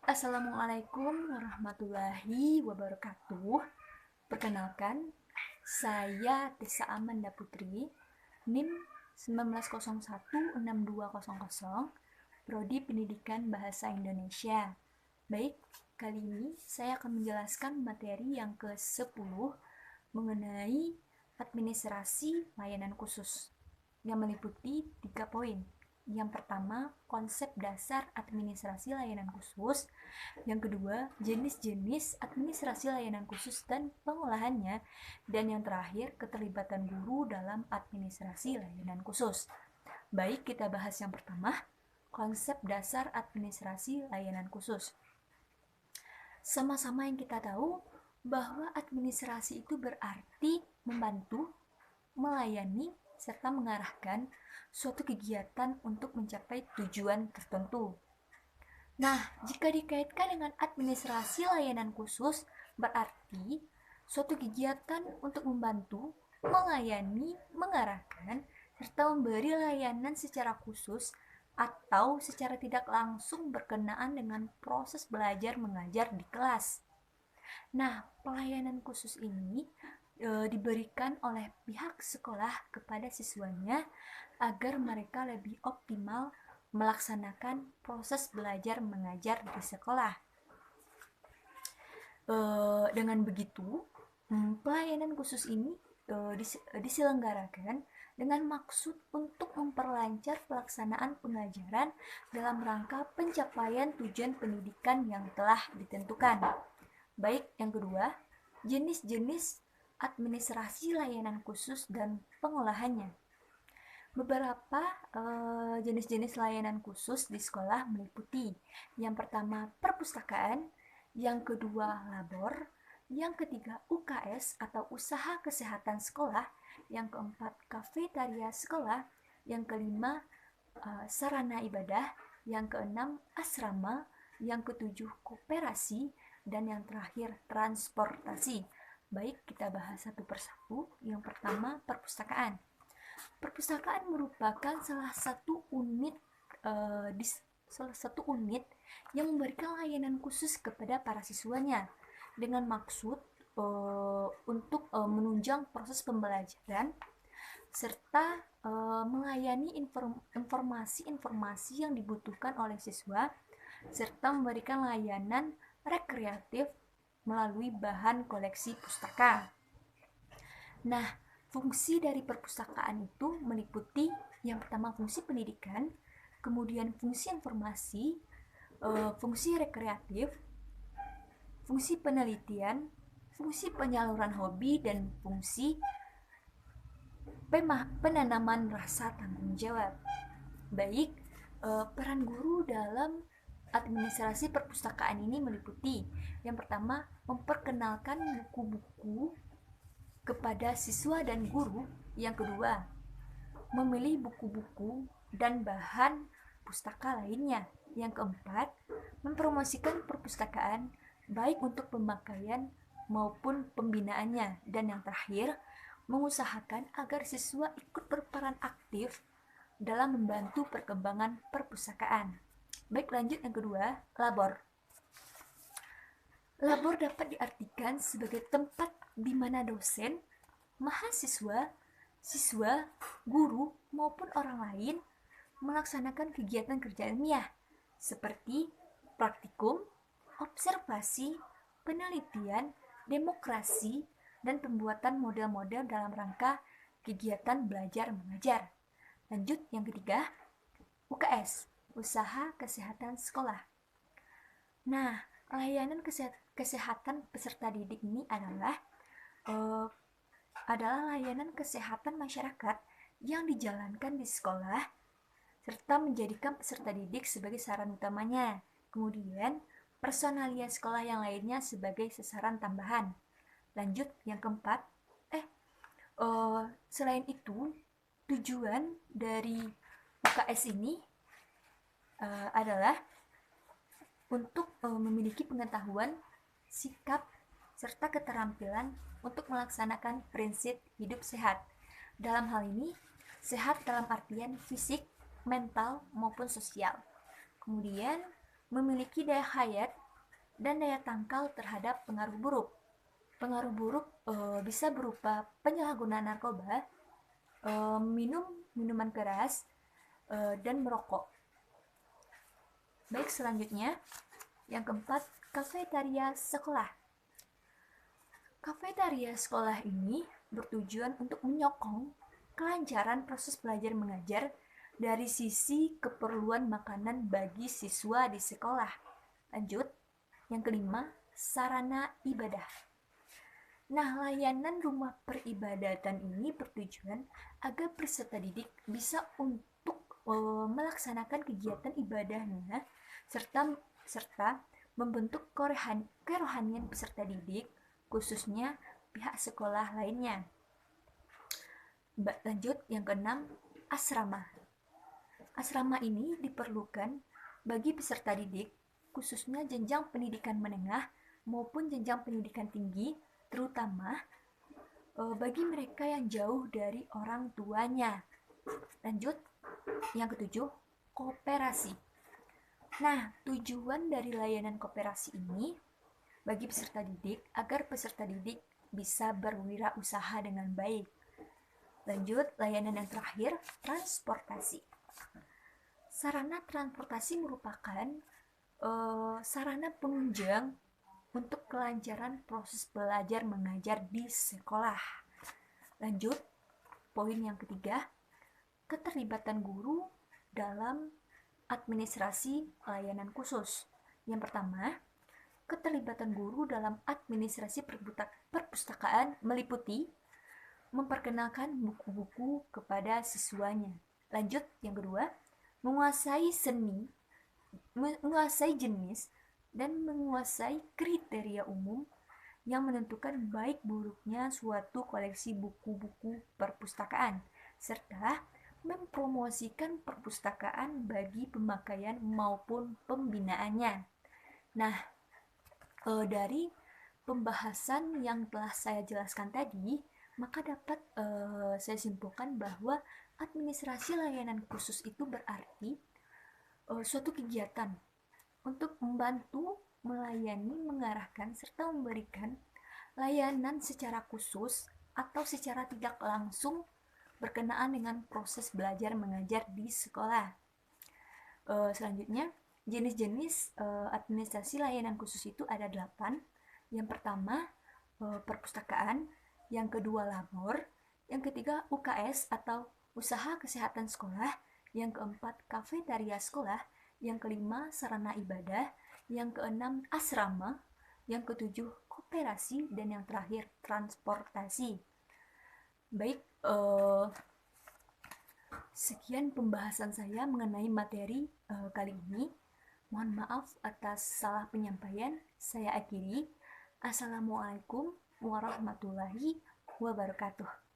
Assalamualaikum warahmatullahi wabarakatuh. Perkenalkan, saya Tessa Amanda Putri, NIM 19016200, Prodi Pendidikan Bahasa Indonesia. Baik, kali ini saya akan menjelaskan materi yang ke-10 mengenai administrasi layanan khusus yang meliputi 3 poin. Yang pertama, konsep dasar administrasi layanan khusus. Yang kedua, jenis-jenis administrasi layanan khusus dan pengolahannya. Dan yang terakhir, keterlibatan guru dalam administrasi layanan khusus. Baik, kita bahas yang pertama, konsep dasar administrasi layanan khusus. Sama-sama yang kita tahu bahwa administrasi itu berarti membantu, melayani, serta mengarahkan suatu kegiatan untuk mencapai tujuan tertentu. Nah, jika dikaitkan dengan administrasi layanan khusus, berarti suatu kegiatan untuk membantu, melayani, mengarahkan, serta memberi layanan secara khusus atau secara tidak langsung berkenaan dengan proses belajar mengajar di kelas. Nah, pelayanan khusus ini diberikan oleh pihak sekolah kepada siswanya agar mereka lebih optimal melaksanakan proses belajar mengajar di sekolah. Dengan begitu, pelayanan khusus ini diselenggarakan dengan maksud untuk memperlancar pelaksanaan pengajaran dalam rangka pencapaian tujuan pendidikan yang telah ditentukan. Baik, yang kedua, jenis-jenis administrasi layanan khusus dan pengolahannya. Beberapa jenis-jenis layanan khusus di sekolah meliputi yang pertama perpustakaan, yang kedua labor, yang ketiga UKS atau usaha kesehatan sekolah, yang keempat kafetaria sekolah, yang kelima sarana ibadah, yang keenam asrama, yang ketujuh koperasi, dan yang terakhir transportasi. Baik, kita bahas satu persatu. Yang pertama, perpustakaan. Perpustakaan merupakan salah satu unit yang memberikan layanan khusus kepada para siswanya dengan maksud untuk menunjang proses pembelajaran serta melayani informasi-informasi yang dibutuhkan oleh siswa serta memberikan layanan rekreatif melalui bahan koleksi pustaka. Nah, fungsi dari perpustakaan itu meliputi yang pertama fungsi pendidikan, kemudian fungsi informasi, fungsi rekreatif, fungsi penelitian, fungsi penyaluran hobi, dan fungsi penanaman rasa tanggung jawab. Baik, peran guru dalam administrasi perpustakaan ini meliputi yang pertama, memperkenalkan buku-buku kepada siswa dan guru. Yang kedua, memilih buku-buku dan bahan pustaka lainnya. Yang keempat, mempromosikan perpustakaan baik untuk pemakaian maupun pembinaannya. Dan yang terakhir, mengusahakan agar siswa ikut berperan aktif dalam membantu perkembangan perpustakaan. Baik, lanjut yang kedua, labor. Labor dapat diartikan sebagai tempat di mana dosen, mahasiswa, siswa, guru, maupun orang lain melaksanakan kegiatan kerja ilmiah seperti praktikum, observasi, penelitian, demokrasi, dan pembuatan model-model dalam rangka kegiatan belajar mengajar. Lanjut yang ketiga, UKS, usaha kesehatan sekolah. Nah, layanan kesehatan peserta didik ini adalah layanan kesehatan masyarakat yang dijalankan di sekolah serta menjadikan peserta didik sebagai sasaran utamanya. Kemudian, personalia sekolah yang lainnya sebagai sasaran tambahan. Lanjut yang keempat, selain itu, tujuan dari UKS ini adalah untuk memiliki pengetahuan, sikap, serta keterampilan untuk melaksanakan prinsip hidup sehat. Dalam hal ini, sehat dalam artian fisik, mental, maupun sosial. Kemudian, memiliki daya hayat dan daya tangkal terhadap pengaruh buruk. Pengaruh buruk bisa berupa penyalahgunaan narkoba, minum minuman keras, dan merokok. Baik, selanjutnya yang keempat, kafetaria sekolah. Kafetaria sekolah ini bertujuan untuk menyokong kelancaran proses belajar mengajar dari sisi keperluan makanan bagi siswa di sekolah. Lanjut, yang kelima, sarana ibadah. Nah, layanan rumah peribadatan ini bertujuan agar peserta didik bisa untuk melaksanakan kegiatan ibadahnya serta membentuk kerohanian peserta didik, khususnya pihak sekolah lainnya. Lanjut, yang keenam, asrama. Asrama ini diperlukan bagi peserta didik, khususnya jenjang pendidikan menengah maupun jenjang pendidikan tinggi, terutama bagi mereka yang jauh dari orang tuanya. Lanjut, yang ketujuh, kooperasi. Nah, tujuan dari layanan kooperasi ini bagi peserta didik agar peserta didik bisa berwirausaha dengan baik. Lanjut, layanan yang terakhir, transportasi. Sarana transportasi merupakan sarana penunjang untuk kelancaran proses belajar mengajar di sekolah. Lanjut, poin yang ketiga, keterlibatan guru dalam administrasi layanan khusus. Yang pertama, keterlibatan guru dalam administrasi perpustakaan meliputi memperkenalkan buku-buku kepada siswanya. Lanjut, yang kedua, menguasai jenis dan menguasai kriteria umum yang menentukan baik buruknya suatu koleksi buku-buku perpustakaan, serta mempromosikan perpustakaan bagi pemakaian maupun pembinaannya. Nah, dari pembahasan yang telah saya jelaskan tadi, maka dapat saya simpulkan bahwa administrasi layanan khusus itu berarti suatu kegiatan untuk membantu, melayani, mengarahkan, serta memberikan layanan secara khusus atau secara tidak langsung berkenaan dengan proses belajar mengajar di sekolah. Selanjutnya, jenis-jenis administrasi layanan khusus itu ada 8. Yang pertama, perpustakaan. Yang kedua, labor. Yang ketiga, UKS atau usaha kesehatan sekolah. Yang keempat, kafetaria sekolah. Yang kelima, sarana ibadah. Yang keenam, asrama. Yang ketujuh, kooperasi. Dan yang terakhir, transportasi. Baik, sekian pembahasan saya mengenai materi kali ini. Mohon maaf atas salah penyampaian. Saya akhiri. Assalamualaikum warahmatullahi wabarakatuh.